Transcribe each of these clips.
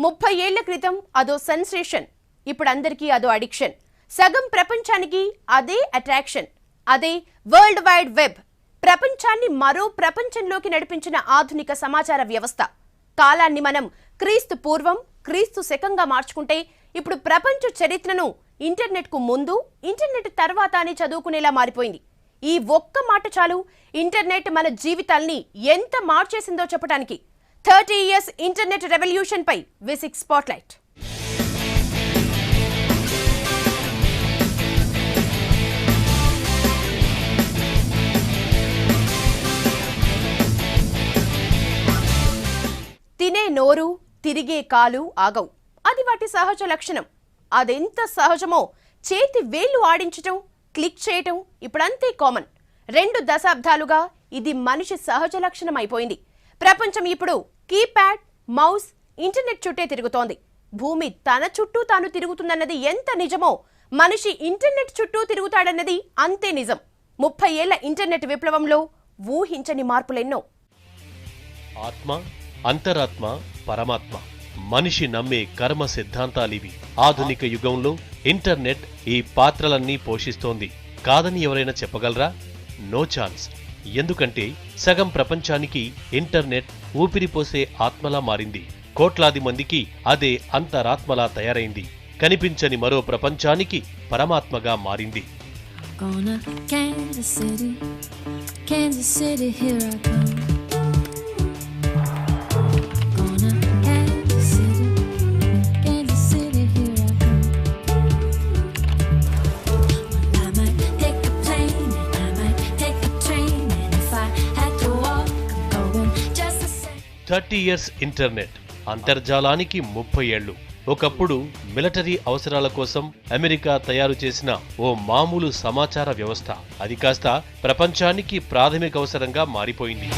30 ఏళ్ల క్రితం అదో సెన్సేషన్, ఇప్పుడు అందరికీ అదో అడిక్షన్. సగం ప్రపంచానికి అదే అట్రాక్షన్. అదే వరల్డ్ వైడ్ వెబ్. ప్రపంచాన్ని మరో ప్రపంచంలోకి నడిపించిన ఆధునిక సమాచార వ్యవస్థ. కాలాన్ని మనం క్రీస్తు పూర్వం, క్రీస్తు శకంగా మార్చుకుంటే ఇప్పుడు ప్రపంచ చరిత్రను ఇంటర్నెట్ కు ముందు, ఇంటర్నెట్ తర్వాత అని చదువుకునేలా మారిపోయింది. ఈ ఒక్క మాట చాలు ఇంటర్నెట్ మన జీవితాల్ని ఎంత మార్చేసిందో చెప్పడానికి. 30 years ఇంటర్నెట్ రెవల్యూషన్ పై V6 స్పాట్లైట్. తినే నోరు, తిరిగే కాలు ఆగవు. అది వాటి సహజ లక్షణం. అదెంత సహజమో చేతి వేళ్లు ఆడించటం, క్లిక్ చేయటం ఇప్పుడంతే కామన్. 2 దశాబ్దాలుగా ఇది మనిషి సహజ లక్షణం అయిపోయింది. ప్రపంచం ఇప్పుడు కీప్యాడ్, మౌస్, ఇంటర్నెట్ చుట్టే తిరుగుతోంది. భూమి తన చుట్టూ తాను తిరుగుతుందన్నది ఎంత నిజమో మనిషి ఇంటర్నెట్ చుట్టూ తిరుగుతాడన్నది అంతే నిజం. 30 ఏళ్ల ఇంటర్నెట్ విప్లవంలో ఊహించని మార్పులెన్నో. ఆత్మ, అంతరాత్మ, పరమాత్మ, మనిషి నమ్మే కర్మ సిద్ధాంతాలివి. ఆధునిక యుగంలో ఇంటర్నెట్ ఈ పాత్రలన్నీ పోషిస్తోంది. కాదని ఎవరైనా చెప్పగలరా? No chance. ఎందుకంటే సగం ప్రపంచానికి ఇంటర్నెట్ ఊపిరిపోసే ఆత్మలా మారింది. కోట్లాది మందికి అదే అంతరాత్మలా తయారైంది. కనిపించని మరో ప్రపంచానికి పరమాత్మగా మారింది. Kansas City, here I come. years internet, అంతర్జాలానికి 30 ఏళ్లు. ఒకప్పుడు మిలిటరీ అవసరాల కోసం అమెరికా తయారు చేసిన ఓ మామూలు సమాచార వ్యవస్థ అది కాస్త ప్రపంచానికి ప్రాథమిక అవసరంగా మారిపోయింది.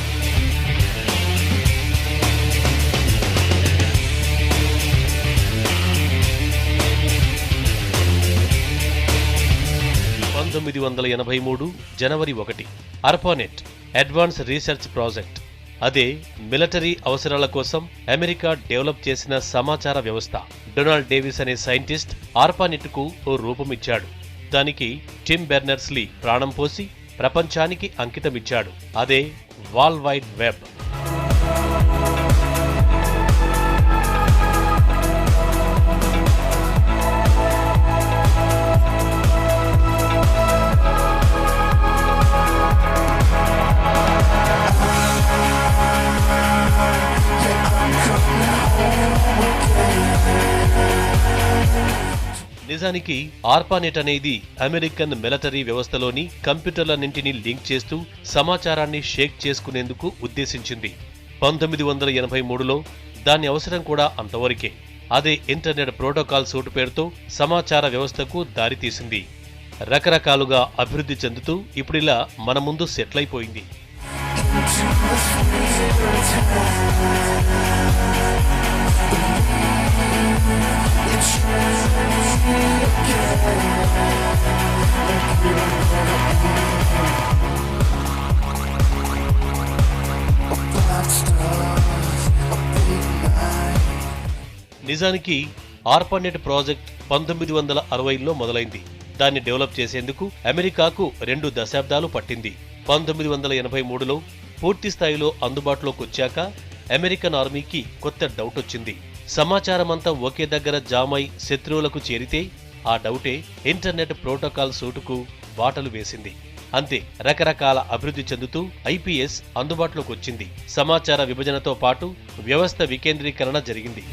జనవరి 1 ARPANET అడ్వాన్స్ రీసెర్చ్ ప్రాజెక్ట్. అదే మిలిటరీ అవసరాల కోసం అమెరికా డెవలప్ చేసిన సమాచార వ్యవస్థ. డొనాల్డ్ డేవిస్ అనే సైంటిస్ట్ ARPANET కు ఓ రూపమిచ్చాడు. దానికి టిమ్ బెర్నర్స్-లీ ప్రాణం పోసి ప్రపంచానికి అంకితమిచ్చాడు. అదే వరల్డ్ వైడ్ వెబ్. నిజానికి ARPANET అనేది అమెరికన్ మిలిటరీ వ్యవస్థలోని కంప్యూటర్లన్నింటినీ లింక్ చేస్తూ సమాచారాన్ని షేక్ చేసుకునేందుకు ఉద్దేశించింది. 1983లో దాని అవసరం కూడా అంతవరకే. అదే ఇంటర్నెట్ ప్రోటోకాల్ సూట్ పేరుతో సమాచార వ్యవస్థకు దారితీసింది. రకరకాలుగా అభివృద్ధి చెందుతూ ఇప్పుడిలా మన ముందు సెటిల్ అయిపోయింది. నిజానికి ARPANET ప్రాజెక్ట్ 1960లో మొదలైంది. దాన్ని డెవలప్ చేసేందుకు అమెరికాకు 2 దశాబ్దాలు పట్టింది. 1983లో పూర్తి స్థాయిలో అందుబాటులోకి వచ్చాక అమెరికన్ ఆర్మీకి కొత్త డౌట్ వచ్చింది. సమాచారమంతా ఒకే దగ్గర జామై శత్రువులకు చేరితే ఆ డౌటే ఇంటర్నెట్ ప్రోటోకాల్ సూటుకు బాటలు వేసింది. అంతే, రకరకాల అభివృద్ధి చెందుతూ IPS అందుబాటులోకి వచ్చింది. సమాచార విభజనతో పాటు వ్యవస్థ వికేంద్రీకరణ జరిగింది.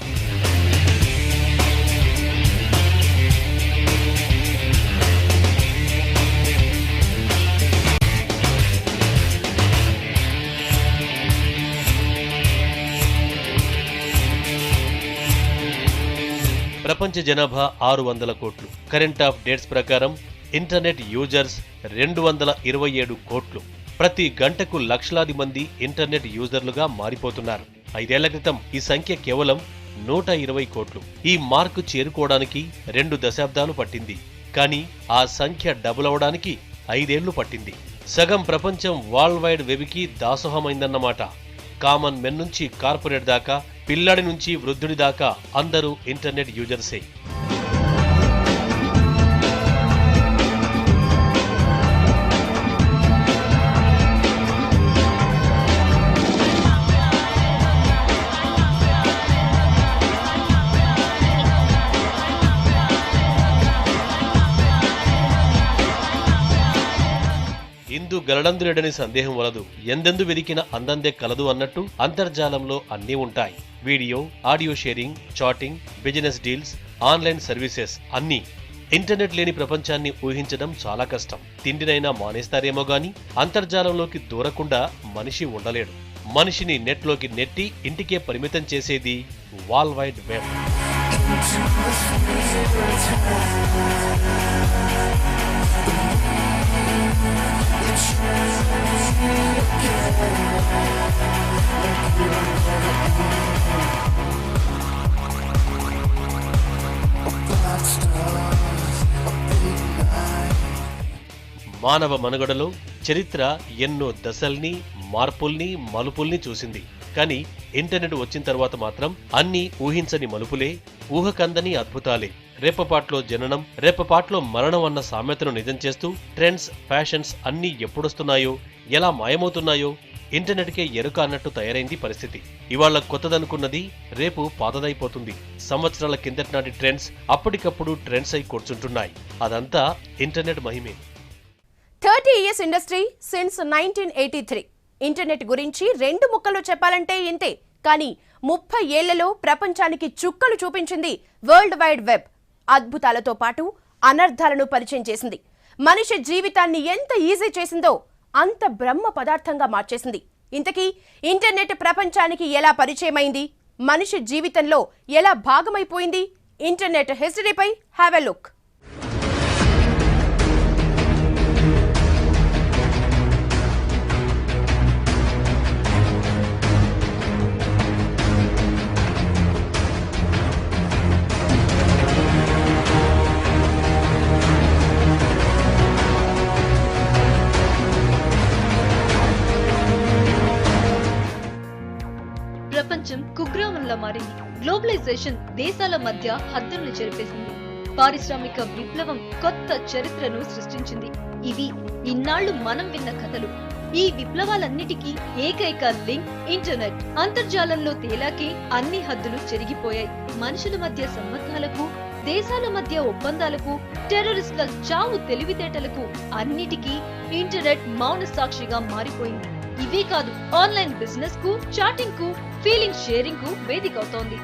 ప్రపంచ జనాభా 600 కోట్లు. కరెంట్ ఆఫ్ డేట్స్ ప్రకారం ఇంటర్నెట్ యూజర్స్ 227 కోట్లు. ప్రతి గంటకు లక్షలాది మంది ఇంటర్నెట్ యూజర్లుగా మారిపోతున్నారు. 5 ఏళ్ల క్రితం ఈ సంఖ్య కేవలం 120 కోట్లు. ఈ మార్కు చేరుకోవడానికి 2 దశాబ్దాలు పట్టింది. కానీ ఆ సంఖ్య డబుల్ అవడానికి 5 ఏళ్లు పట్టింది. సగం ప్రపంచం వరల్డ్ వైడ్ వెబ్కి దాసోహమైందన్నమాట. కామన్ మెన్ నుంచి కార్పొరేట్ దాకా పిల్లాడి నుంచి వృద్ధుడి దాకా అందరూ ఇంటర్నెట్ యూజర్సే. ఇందు గలడందులేడని సందేహం వలదు. ఎందెందు వెదికిన అందందే కలదు అన్నట్టు అంతర్జాలంలో అన్నీ ఉంటాయి. Video, audio sharing, chatting, business deals, online services అన్నీ. ఇంటర్నెట్ లేని ప్రపంచాన్ని ఊహించడం చాలా కష్టం. తిండినైనా మానేస్తారేమో గాని అంతర్జాలంలోకి దూరకుండా మనిషి ఉండలేడు. మనిషిని నెట్లోకి నెట్టి ఇంటికే పరిమితం చేసేది వరల్డ్ వైడ్ వెబ్. మానవ మనుగడలో చరిత్ర ఎన్నో దశల్ని, మార్పుల్ని, మలుపుల్ని చూసింది. కానీ ఇంటర్నెట్ వచ్చిన తర్వాత మాత్రం అన్నీ ఊహించని మలుపులే, ఊహకందని అద్భుతాలే. రేపపాట్లో జననం, రేపపాట్లో మరణం అన్న సామెతను నిజం చేస్తూ ట్రెండ్స్, ఫ్యాషన్స్ అన్నీ ఎప్పుడొస్తున్నాయో, ఎలా మాయమవుతున్నాయో ఇంటర్నెట్కే ఎరుక అన్నట్టు తయారైంది పరిస్థితి. ఇవాళ కొత్తదనుకున్నది రేపు పాతదైపోతుంది. సంవత్సరాల కిందటి నాటి ట్రెండ్స్ అప్పటికప్పుడు ట్రెండ్స్ అయి కూర్చుంటున్నాయి. అదంతా ఇంటర్నెట్ మహిమే. 30 years ఇండస్ట్రీ సిన్స్ 1983. ఇంటర్నెట్ గురించి 2 ముక్కల్లో చెప్పాలంటే ఇంతే. కానీ 30 ఏళ్లలో ప్రపంచానికి చుక్కలు చూపించింది వరల్డ్ వైడ్ వెబ్. అద్భుతాలతో పాటు అనర్థాలను పరిచయం చేసింది. మనిషి జీవితాన్ని ఎంత ఈజీ చేసిందో అంత బ్రహ్మ పదార్థంగా మార్చేసింది. ఇంతకీ ఇంటర్నెట్ ప్రపంచానికి ఎలా పరిచయమైంది, మనిషి జీవితంలో ఎలా భాగమైపోయింది? ఇంటర్నెట్ హిస్టరీపై హ్యావ్ ఎ లుక్. ప్రపంచం కుగ్రామంలా మారింది. గ్లోబలైజేషన్ దేశాల మధ్య హద్దులను చెరిపేసింది. పారిశ్రామిక విప్లవం కొత్త చరిత్రను సృష్టించింది. ఇవి ఇన్నాళ్లు మనం విన్న కథలు. ఈ విప్లవాలన్నిటికీ ఏకైక లింక్ ఇంటర్నెట్. అంతర్జాలంలో తేలాకే అన్ని హద్దులు చెరిగిపోయాయి. మనుషుల మధ్య సంబంధాలకు, దేశాల మధ్య ఒప్పందాలకు, టెర్రరిస్టుల చావు తెలివితేటలకు అన్నిటికీ ఇంటర్నెట్ మౌన సాక్షిగా మారిపోయింది. ఇవే కాదు, ఆన్లైన్ బిజినెస్ కు, చాటింగ్ కు, ఫీలింగ్ షేరింగ్ కు వేదిక అవుతోంది.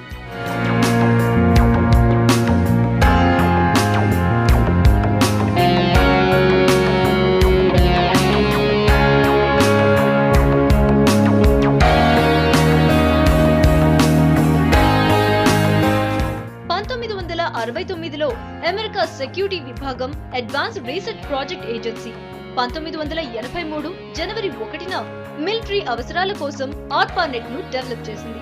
అమెరికా సెక్యూరిటీ విభాగం అడ్వాన్స్డ్ రీసెర్చ్ ప్రాజెక్ట్ ఏజెన్సీ 1983 జనవరి 1న మిలిటరీ అవసరాల కోసం ఆర్పానెట్ ను డెవలప్ చేసింది.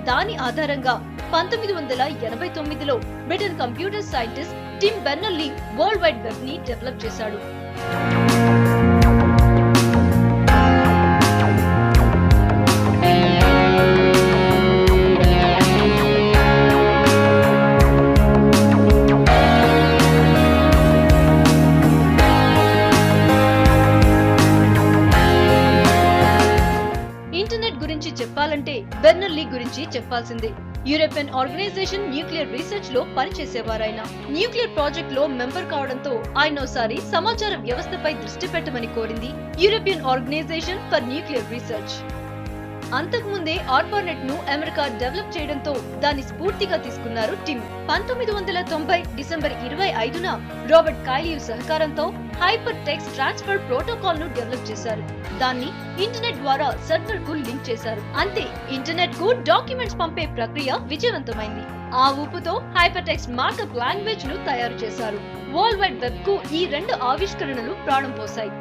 దాని ఆధారంగా 1989లో Britain computer scientist Tim Berners-Lee world wide web ని డెవలప్ చేశాడు. చెప్పాలంటే బెర్నర్లీ గురించి చెప్పాల్సిందే. యూరోపియన్ ఆర్గనైజేషన్ న్యూక్లియర్ రీసెర్చ్ లో పనిచేసేవారాయన. న్యూక్లియర్ ప్రాజెక్ట్ లో మెంబర్ కావడంతో ఆయనోసారి సమాచార వ్యవస్థపై దృష్టి పెట్టమని కోరింది European organisation for nuclear research. అంతకుముందే ఆర్పానెట్ ను అమెరికా డెవలప్ చేయడంతో దాన్ని స్ఫూర్తిగా తీసుకున్నారు టిమ్. 1990 డిసెంబర్ 25న రాబర్ట్ కైలియు సహకారంతో హైపర్ టెక్స్ట్ ట్రాన్స్ఫర్ ప్రోటోకాల్ ను డెవలప్ చేశారు. దాన్ని ఇంటర్నెట్ ద్వారా సర్వర్ కు లింక్ చేశారు. అంతే, ఇంటర్నెట్ కు డాక్యుమెంట్స్ పంపే ప్రక్రియ విజయవంతమైంది. ఆ ఊపుతో హైపర్ టెక్స్ట్ మార్కప్ లాంగ్వేజ్ ను తయారు చేశారు. వరల్డ్ వైడ్ వెబ్ కు ఈ 2 ఆవిష్కరణలు ప్రాణం పోశాయి.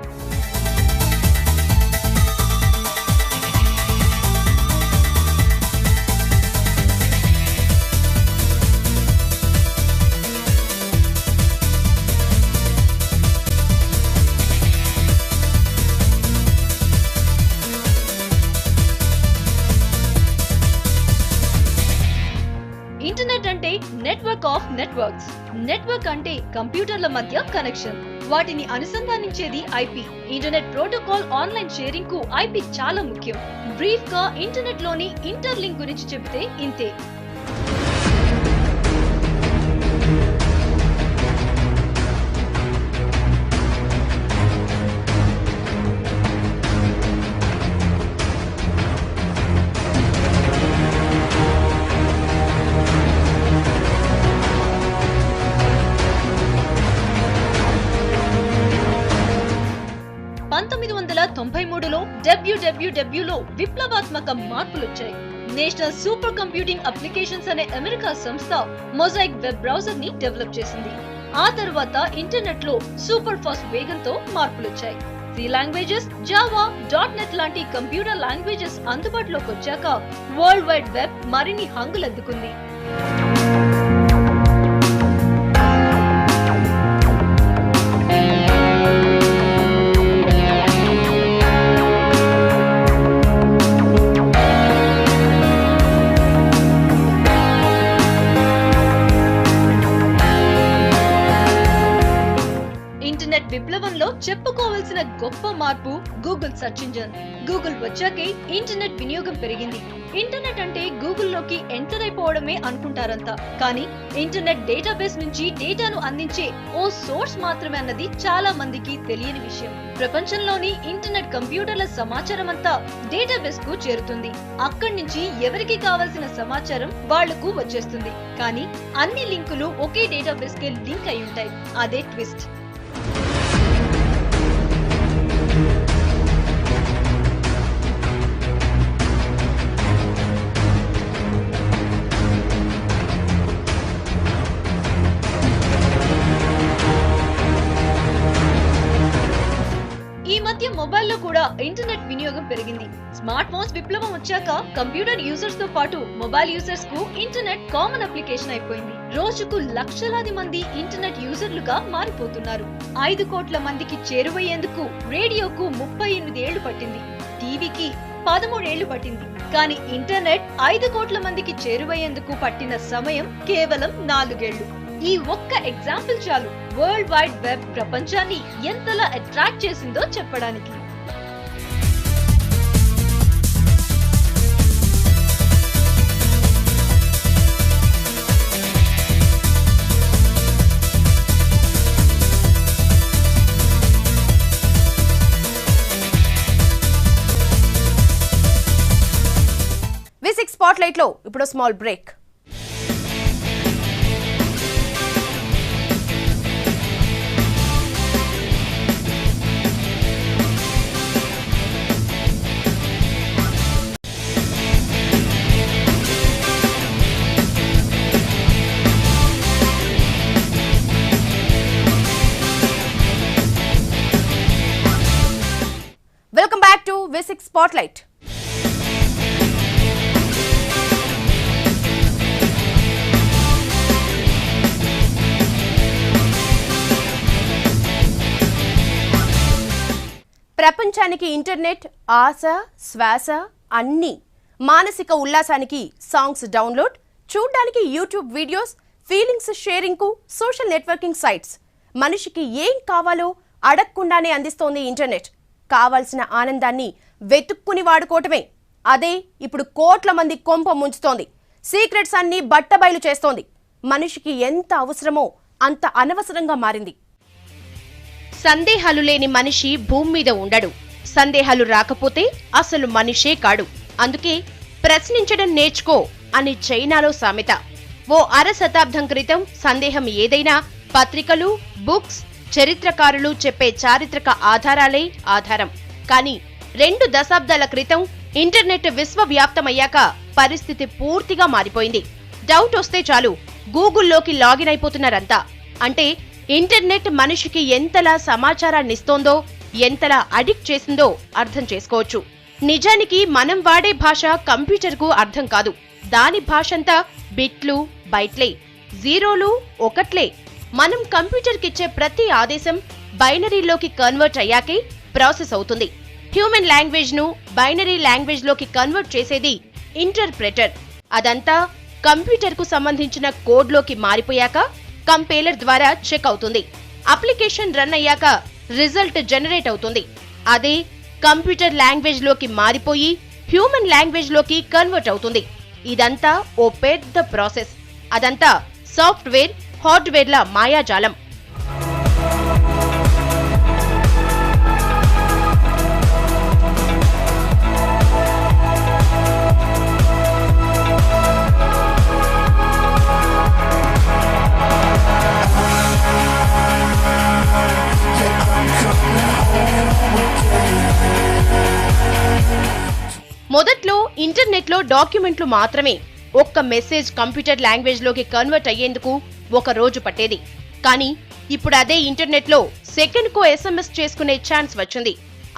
నెట్వర్క్స్. నెట్వర్క్ అంటే కంప్యూటర్ల మధ్య కనెక్షన్, వాటిని అనుసంధానించేది IP. Internet protocol online sharing కు ఐపీ చాలా ముఖ్యం. బ్రీఫ్ గా ఇంటర్నెట్ లోని ఇంటర్లింక్ గురించి చెబితే ఇంతే. WWWలో విప్లవాత్మక మార్పులొచ్చాయి. నేషనల్ సూపర్ కంప్యూటింగ్ అప్లికేషన్స్ అనే అమెరికా సంస్థ మొజాయిక్ వెబ్ బ్రౌజర్ ని డెవలప్ చేసింది. ఆ తర్వాత ఇంటర్నెట్ లో సూపర్ ఫాస్ట్ వేగంతో మార్పులొచ్చాయి. సి లాంగ్వేజెస్, జావా, .NET లాంటి కంప్యూటర్ లాంగ్వేజెస్ అందుబాటులోకి వచ్చాక వరల్డ్ వైడ్ వెబ్ మరిన్ని హంగులద్దుకుంది. విప్లవంలో చెప్పుకోవాల్సిన గొప్ప మార్పు గూగుల్ సెర్చ్ ఇంజిన్. గూగుల్ వచ్చాకే ఇంటర్నెట్ వినియోగం పెరిగింది. ఇంటర్నెట్ అంటే గూగుల్లోకి ఎంటర్ అయిపోవడమే అనుకుంటారంతా, కానీ ఇంటర్నెట్ డేటాబేస్ నుంచి డేటాను అందించే ఓ సోర్స్ మాత్రమే అన్నది చాలా మందికి తెలియని విషయం. ప్రపంచంలోని ఇంటర్నెట్ కంప్యూటర్ల సమాచారం అంతా డేటాబేస్ కు చేరుతుంది. అక్కడి నుంచి ఎవరికి కావాల్సిన సమాచారం వాళ్లకు వచ్చేస్తుంది. కానీ అన్ని లింకులు ఒకే డేటాబేస్ కి లింక్ అయి ఉంటాయి. అదే ట్విస్ట్. మొబైల్లో కూడా ఇంటర్నెట్ వినియోగం పెరిగింది. స్మార్ట్ ఫోన్స్ విప్లవం వచ్చాక కంప్యూటర్ యూజర్స్ తో పాటు మొబైల్ యూజర్స్ కు ఇంటర్నెట్ కామన్ అప్లికేషన్ అయిపోయింది. రోజుకు లక్షలాది మంది ఇంటర్నెట్ యూజర్లుగా మారిపోతున్నారు. 5 కోట్ల మందికి చేరువయ్యేందుకు రేడియోకు 38 ఏళ్లు పట్టింది, టీవీకి 13 ఏళ్లు పట్టింది. కానీ ఇంటర్నెట్ 5 కోట్ల మందికి చేరువయ్యేందుకు పట్టిన సమయం కేవలం 4 ఏళ్లు. ఈ ఒక్క ఎగ్జాంపుల్ చాలు వరల్డ్ వైడ్ వెబ్ ప్రపంచాన్ని ఎంతలా అట్రాక్ట్ చేసిందో చెప్పడానికి. V6 స్పాట్లైట్ లో ఇప్పుడు small break. Welcome back to V6 spotlight. ప్రపంచానికి ఇంటర్నెట్ ఆశ, శ్వాస అన్నీ. మానసిక ఉల్లాసానికి సాంగ్స్ డౌన్లోడ్, చూడ్డానికి యూట్యూబ్ వీడియోస్, ఫీలింగ్స్ షేరింగ్ కు సోషల్ నెట్వర్కింగ్ సైట్స్. మనిషికి ఏం కావాలో అడగకుండానే అందిస్తోంది ఇంటర్నెట్. కావాల్సిన ఆనందాన్ని వెతుక్కుని వాడుకోవటమే. అదే ఇప్పుడు కోట్ల మంది కొంప ముంచుతోంది. సీక్రెట్స్ అన్ని బట్టబయలు చేస్తోంది. మనిషికి ఎంత అవసరమో అంత అనవసరంగా మారింది. సందేహాలు లేని మనిషి భూమి మీద ఉండడు. సందేహాలు రాకపోతే అసలు మనిషే కాడు. అందుకే ప్రశ్నించడం నేర్చుకో అని చైనాలో సామెత. ఓ అర శతాబ్దం క్రితం సందేహం ఏదైనా పత్రికలు, బుక్స్, చరిత్రకారులు చెప్పే చారిత్రక ఆధారాలే ఆధారం. కానీ 2 దశాబ్దాల క్రితం ఇంటర్నెట్ విశ్వవ్యాప్తమయ్యాక పరిస్థితి పూర్తిగా మారిపోయింది. డౌట్ వస్తే చాలు గూగుల్లోకి లాగిన్ అయిపోతున్నారంతా. అంటే ఇంటర్నెట్ మనిషికి ఎంతలా సమాచారాన్ని ఇస్తోందో, ఎంతలా అడిక్ట్ చేసిందో అర్థం చేసుకోవచ్చు. నిజానికి మనం వాడే భాష కంప్యూటర్కు అర్థం కాదు. దాని భాషంతా బిట్లు, బైట్లే, జీరోలు, ఒకట్లే. మనం కంప్యూటర్కిచ్చే ప్రతి ఆదేశం బైనరీలోకి కన్వర్ట్ అయ్యాకే ప్రాసెస్ అవుతుంది. హ్యూమన్ లాంగ్వేజ్ ను బైనరీ లాంగ్వేజ్ లోకి కన్వర్ట్ చేసేది ఇంటర్ప్రెటర్. అదంతా కంప్యూటర్కు సంబంధించిన కోడ్లోకి మారిపోయాక కంపైలర్ ద్వారా చెక్ అవుతుంది. అప్లికేషన్ రన్ అయ్యాక రిజల్ట్ జనరేట్ అవుతుంది. అదే కంప్యూటర్ లాంగ్వేజ్ లోకి మారిపోయి హ్యూమన్ లాంగ్వేజ్ లోకి కన్వర్ట్ అవుతుంది. ఇదంతా ఓ పెద్ద ప్రాసెస్. అదంతా సాఫ్ట్వేర్, హార్డ్వేర్ల మాయాజాలం. మొదట్లో ఇంటర్నెట్లో డాక్యుమెంట్లు మాత్రమే. ఒక్క మెసేజ్ కంప్యూటర్ లాంగ్వేజ్ లోకి కన్వర్ట్ అయ్యేందుకు ఒక రోజు పట్టేది. కానీ ఇప్పుడు అదే ఇంటర్నెట్లో సెకండ్కో SMS చేసుకునే ఛాన్స్ వచ్చింది.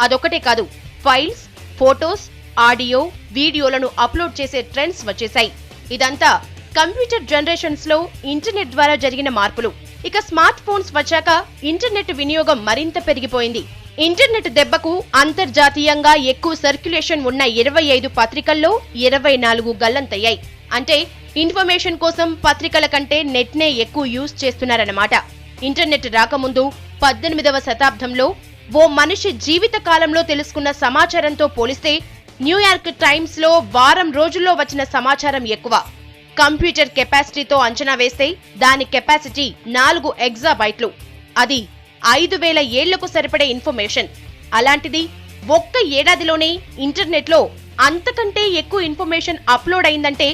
అదొకటే కాదు, ఫైల్స్, ఫోటోస్, ఆడియో, వీడియోలను అప్లోడ్ చేసే ట్రెండ్స్ వచ్చేశాయి. ఇదంతా కంప్యూటర్ జనరేషన్స్ లో ఇంటర్నెట్ ద్వారా జరిగిన మార్పులు. ఇక స్మార్ట్ ఫోన్స్ వచ్చాక ఇంటర్నెట్ వినియోగం మరింత పెరిగిపోయింది. ఇంటర్నెట్ దెబ్బకు అంతర్జాతీయంగా ఎక్కువ సర్క్యులేషన్ ఉన్న 25 పత్రికల్లో 24 గల్లంతయ్యాయి. అంటే ఇన్ఫర్మేషన్ కోసం పత్రికల కంటే నెట్ నే ఎక్కువ యూజ్ చేస్తున్నారన్నమాట. ఇంటర్నెట్ రాకముందు 18వ శతాబ్దంలో ఓ మనిషి జీవిత కాలంలో తెలుసుకున్న సమాచారంతో పోలిస్తే న్యూయార్క్ టైమ్స్ లో వారం రోజుల్లో వచ్చిన సమాచారం ఎక్కువ. కంప్యూటర్ కెపాసిటీతో అంచనా వేస్తే దాని కెపాసిటీ 4 ఎగ్జాబైట్లు. అది 5000 ఏళ్లకు సరిపడే ఇన్ఫర్మేషన్. అలాంటిది ఒక్క ఏడాదిలోనే ఇంటర్నెట్ లో అంతకంటే ఎక్కువ ఇన్ఫర్మేషన్ అప్లోడ్ అయిందంటే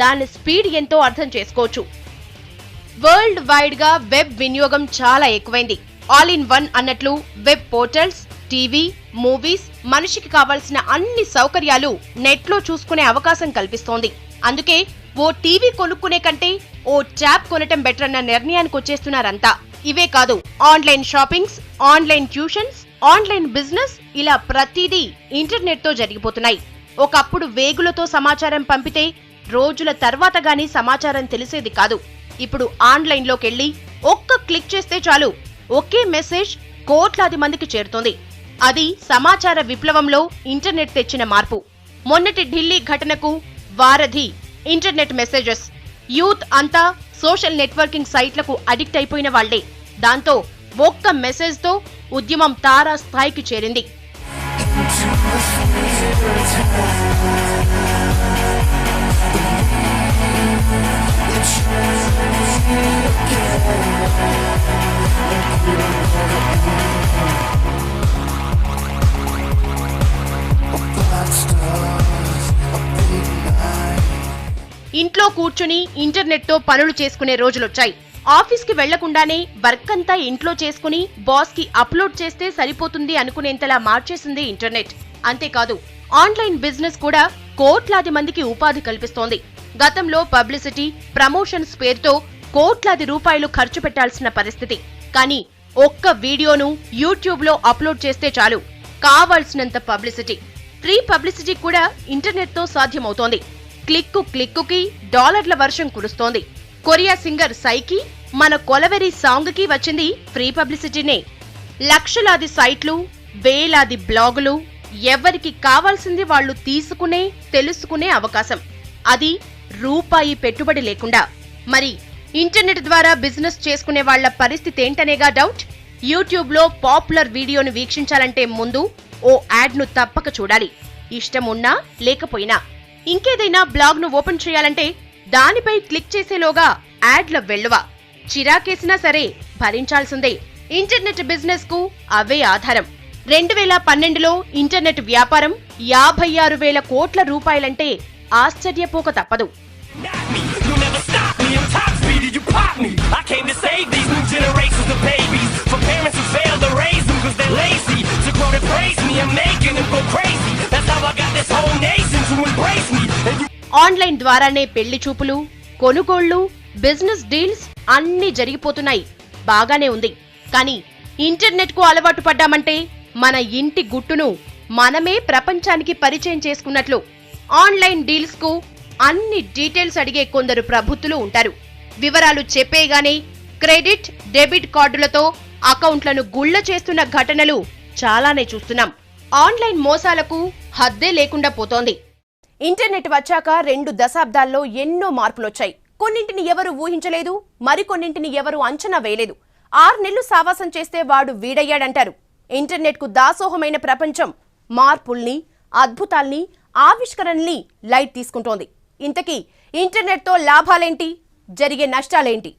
దాని స్పీడ్ ఎంతో అర్థం చేసుకోవచ్చు. వరల్డ్ వైడ్ గా వెబ్ వినియోగం చాలా ఎక్కువైంది. ఆల్ ఇన్ వన్ అన్నట్లు వెబ్ పోర్టల్స్, టీవీ, మూవీస్, మనిషికి కావాల్సిన అన్ని సౌకర్యాలు నెట్ లో చూసుకునే అవకాశం కల్పిస్తోంది. అందుకే ఓ టీవీ కొనుక్కునే కంటే ఓ ట్యాబ్ కొనటం బెటర్ అన్న నిర్ణయానికి వచ్చేస్తున్నారంతా. ఇవే కాదు, online shoppings, online tuitions, online business, ఇలా ప్రతిదీ ఇంటర్నెట్ తో జరిగిపోతున్నాయి. ఒకప్పుడు వేగులతో సమాచారం పంపితే రోజుల తర్వాత గానీ సమాచారం తెలిసేది కాదు. ఇప్పుడు ఆన్లైన్ లోకెళ్లి ఒక్క క్లిక్ చేస్తే చాలు, ఒకే మెసేజ్ కోట్లాది మందికి చేరుతోంది. అది సమాచార విప్లవంలో ఇంటర్నెట్ తెచ్చిన మార్పు. మొన్నటి ఢిల్లీ ఘటనకు వారధి ఇంటర్నెట్ మెసేజెస్. యూత్ అంతా సోషల్ నెట్వర్కింగ్ సైట్లకు అడిక్ట్ అయిపోయిన వాళ్లే. దాంతో ఒక్క మెసేజ్ తో ఉద్యమం తారా స్థాయికి చేరింది. ఇంట్లో కూర్చుని ఇంటర్నెట్ తో పనులు చేసుకునే రోజులొచ్చాయి. ఆఫీస్ కి వెళ్లకుండానే వర్క్ అంతా ఇంట్లో చేసుకుని బాస్ కి అప్లోడ్ చేస్తే సరిపోతుంది అనుకునేంతలా మార్చేసింది ఇంటర్నెట్. అంతేకాదు, ఆన్లైన్ బిజినెస్ కూడా కోట్లాది మందికి ఉపాధి కల్పిస్తోంది. గతంలో పబ్లిసిటీ, ప్రమోషన్స్ పేరుతో కోట్లాది రూపాయలు ఖర్చు పెట్టాల్సిన పరిస్థితి. కానీ ఒక్క వీడియోను యూట్యూబ్ లో అప్లోడ్ చేస్తే చాలు, కావాల్సినంత పబ్లిసిటీ. ఫ్రీ పబ్లిసిటీ కూడా ఇంటర్నెట్ తో సాధ్యమవుతోంది. క్లిక్కుకి డాలర్ల వర్షం కురుస్తోంది. కొరియా సింగర్ సైకి మన కొలవెరీ సాంగ్ కి వచ్చింది ఫ్రీ పబ్లిసిటీనే. లక్షలాది సైట్లు, వేలాది బ్లాగులు, ఎవరికి కావాల్సింది వాళ్లు తీసుకునే, తెలుసుకునే అవకాశం. అది రూపాయి పెట్టుబడి లేకుండా. మరి ఇంటర్నెట్ ద్వారా బిజినెస్ చేసుకునే వాళ్ల పరిస్థితి ఏంటనేగా డౌట్. యూట్యూబ్ లో పాపులర్ వీడియోను వీక్షించాలంటే ముందు ఓ యాడ్ ను తప్పక చూడాలి, ఇష్టం ఉన్నా లేకపోయినా. ఇంకేదైనా బ్లాగ్ ను ఓపెన్ చేయాలంటే దానిపై క్లిక్ చేసేలోగా యాడ్ల వెల్లువ. చిరాకేసినా సరే భరించాల్సిందే. ఇంటర్నెట్ బిజినెస్ కు అవే ఆధారం. 2012లో ఇంటర్నెట్ వ్యాపారం 56,000 కోట్ల రూపాయలంటే ఆశ్చర్యపోక తప్పదు. ఆన్లైన్ ద్వారానే పెళ్లి చూపులు, కొనుగోళ్లు, బిజినెస్ డీల్స్ అన్నీ జరిగిపోతున్నాయి. బాగానే ఉంది. కానీ ఇంటర్నెట్ కు అలవాటు పడ్డామంటే మన ఇంటి గుట్టును మనమే ప్రపంచానికి పరిచయం చేసుకున్నట్లు. ఆన్లైన్ డీల్స్ కు అన్ని డీటెయిల్స్ అడిగే కొందరు ప్రబుద్ధులు ఉంటారు. వివరాలు చెప్పేగానే క్రెడిట్, డెబిట్ కార్డులతో అకౌంట్లను గుళ్ల చేస్తున్న ఘటనలు చాలానే చూస్తున్నాం. ఆన్లైన్ మోసాలకు హద్దే లేకుండా పోతోంది. ఇంటర్నెట్ వచ్చాక 2 దశాబ్దాల్లో ఎన్నో మార్పులొచ్చాయి. కొన్నింటిని ఎవరు ఊహించలేదు, మరికొన్నింటిని ఎవరు అంచనా వేయలేదు. 6 నెలలు సావాసం చేస్తే వాడు వీడయ్యాడంటారు. ఇంటర్నెట్కు దాసోహమైన ప్రపంచం మార్పుల్ని, అద్భుతాల్ని, ఆవిష్కరణల్ని లైట్ తీసుకుంటోంది. ఇంతకీ ఇంటర్నెట్తో లాభాలేంటి, జరిగే నష్టాలేంటి?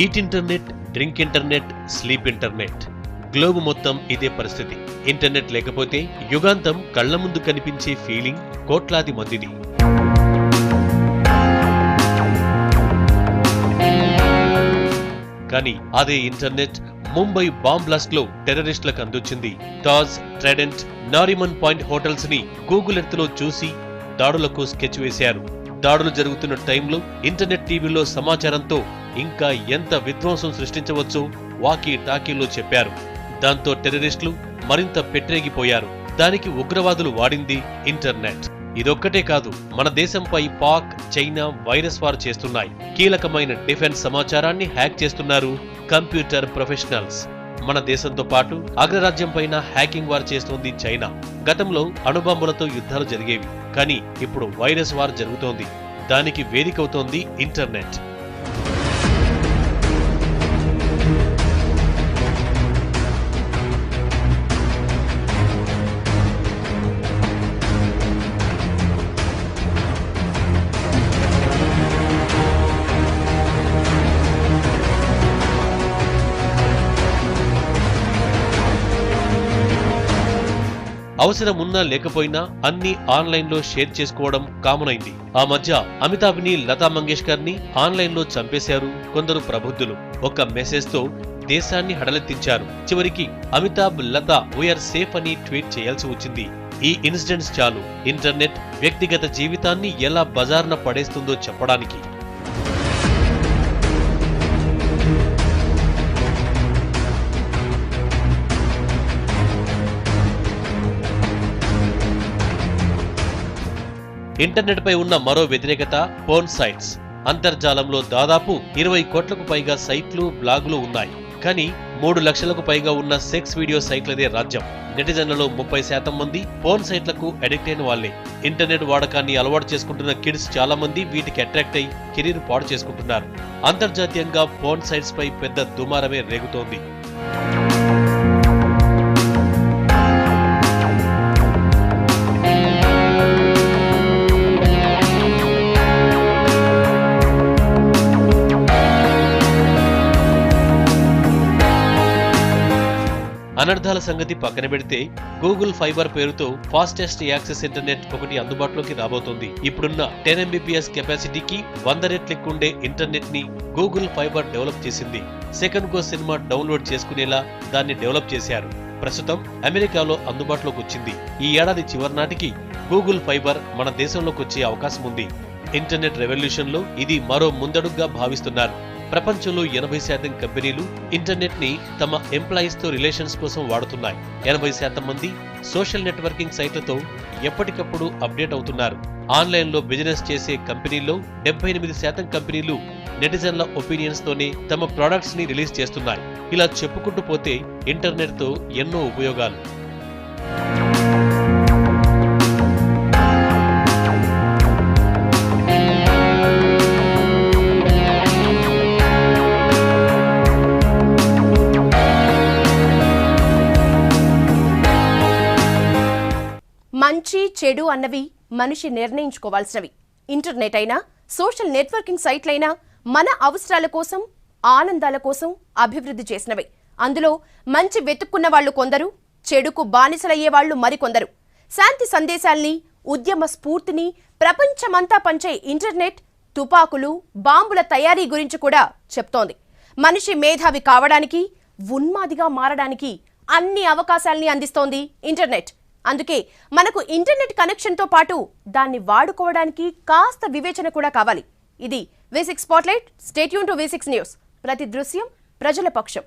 Eat internet, drink internet, sleep internet. Globe మొత్తం ఇదే పరిస్థితి. ఇంటర్నెట్ లేకపోతే యుగాంతం కళ్ల ముందు కనిపించే ఫీలింగ్ కోట్లాది మందిది. కానీ అదే ఇంటర్నెట్ ముంబై బాంబ్ బ్లాస్ట్ లో టెర్రరిస్టులకు అందొచ్చింది. Taj, Trident, Nariman point hotels ని గూగుల్ ఎర్త్ లో చూసి దాడులకు స్కెచ్ వేశారు. దాడులు జరుగుతున్న టైంలో ఇంటర్నెట్ టీవీలో సమాచారంతో ఇంకా ఎంత విధ్వంసం సృష్టించవచ్చో వాకీ టాకీలో చెప్పారు. దాంతో టెర్రరిస్టులు మరింత పెట్టరేగిపోయారు. దానికి ఉగ్రవాదులు వాడింది ఇంటర్నెట్. ఇదొక్కటే కాదు, మన దేశంపై పాక్, చైనా వైరస్ వార్ చేస్తున్నాయి. కీలకమైన డిఫెన్స్ సమాచారాన్ని హ్యాక్ చేస్తున్నారు కంప్యూటర్ ప్రొఫెషనల్స్. మన దేశంతో పాటు అగ్రరాజ్యం పైన హ్యాకింగ్ వార్ చేస్తోంది చైనా. గతంలో అణుబాంబులతో యుద్ధాలు జరిగేవి, కానీ ఇప్పుడు వైరస్ వార్ జరుగుతోంది. దానికి వేదికవుతోంది ఇంటర్నెట్. అవసరం ఉన్నా లేకపోయినా అన్ని ఆన్లైన్ లో షేర్ చేసుకోవడం కామన్ అయింది. ఆ మధ్య అమితాబ్ ని, లతా మంగేష్కర్ ని ఆన్లైన్ లో చంపేశారు కొందరు ప్రబుద్ధులు. ఒక మెసేజ్ తో దేశాన్ని హడలెత్తించారు. చివరికి అమితాబ్, లతా వీఆర్ సేఫ్ అని ట్వీట్ చేయాల్సి వచ్చింది. ఈ ఇన్సిడెంట్స్ చాలు ఇంటర్నెట్ వ్యక్తిగత జీవితాన్ని ఎలా బజార్న పడేస్తుందో చెప్పడానికి. ఇంటర్నెట్ పై ఉన్న మరో వ్యతిరేకత పోర్న్ సైట్స్. అంతర్జాలంలో దాదాపు 20 కోట్లకు పైగా సైట్లు, బ్లాగులు ఉన్నాయి. కానీ 3 లక్షలకు పైగా ఉన్న సెక్స్ వీడియో సైట్లదే రాజ్యం. నెటిజన్లలో 30% మంది పోర్న్ సైట్లకు అడిక్ట్ అయిన వాళ్లే. ఇంటర్నెట్ వాడకాన్ని అలవాటు చేసుకుంటున్న కిడ్స్ చాలా మంది వీటికి అట్రాక్ట్ అయి కెరీర్ పాడు చేసుకుంటున్నారు. అంతర్జాతీయంగా పోర్న్ సైట్స్ పై పెద్ద దుమారమే రేగుతోంది. అనర్థాల సంగతి పక్కన పెడితే గూగుల్ ఫైబర్ పేరుతో ఫాస్టెస్ట్ యాక్సెస్ ఇంటర్నెట్ ఒకటి అందుబాటులోకి రాబోతోంది. ఇప్పుడున్న 10 MBPS కెపాసిటీకి 100 రెట్లు ఎక్కువుండే ఇంటర్నెట్ ని గూగుల్ ఫైబర్ డెవలప్ చేసింది. సెకండ్ కో సినిమా డౌన్లోడ్ చేసుకునేలా దాన్ని డెవలప్ చేశారు. ప్రస్తుతం అమెరికాలో అందుబాటులోకి వచ్చింది. ఈ ఏడాది చివరి నాటికి గూగుల్ ఫైబర్ మన దేశంలోకి వచ్చే అవకాశం ఉంది. ఇంటర్నెట్ రెవల్యూషన్ లో ఇది మరో ముందడుగ్గా భావిస్తున్నారు. ప్రపంచంలో 80% కంపెనీలు ఇంటర్నెట్ ని తమ ఎంప్లాయీస్ తో రిలేషన్స్ కోసం వాడుతున్నాయి. 80% మంది సోషల్ నెట్వర్కింగ్ సైట్లతో ఎప్పటికప్పుడు అప్డేట్ అవుతున్నారు. ఆన్లైన్ లో బిజినెస్ చేసే కంపెనీల్లో 78% కంపెనీలు నెటిజన్ల ఒపీనియన్స్ తోనే తమ ప్రొడక్ట్స్ ని రిలీజ్ చేస్తున్నాయి. ఇలా చెప్పుకుంటూ పోతే ఇంటర్నెట్ తో ఎన్నో ఉపయోగాలు. మంచి, చెడు అన్నవి మనిషి నిర్ణయించుకోవాల్సినవి. ఇంటర్నెట్ అయినా, సోషల్ నెట్వర్కింగ్ సైట్లైనా మన అవసరాల కోసం, ఆనందాల కోసం అభివృద్ధి చేసినవే. అందులో మంచి వెతుక్కున్న వాళ్లు కొందరు, చెడుకు బానిసలయ్యే వాళ్లు మరికొందరు. శాంతి సందేశాల్ని, ఉద్యమ స్ఫూర్తిని ప్రపంచమంతా పంచే ఇంటర్నెట్ తుపాకులు, బాంబుల తయారీ గురించి కూడా చెప్తోంది. మనిషి మేధావి కావడానికి, ఉన్మాదిగా మారడానికి అన్ని అవకాశాల్ని అందిస్తోంది ఇంటర్నెట్. అందుకే మనకు ఇంటర్నెట్ కనెక్షన్తో పాటు దాన్ని వాడుకోవడానికి కాస్త వివేచన కూడా కావాలి. ఇది V6 spotlight. Stay tune to V6 news. ప్రతి దృశ్యం ప్రజల పక్షం.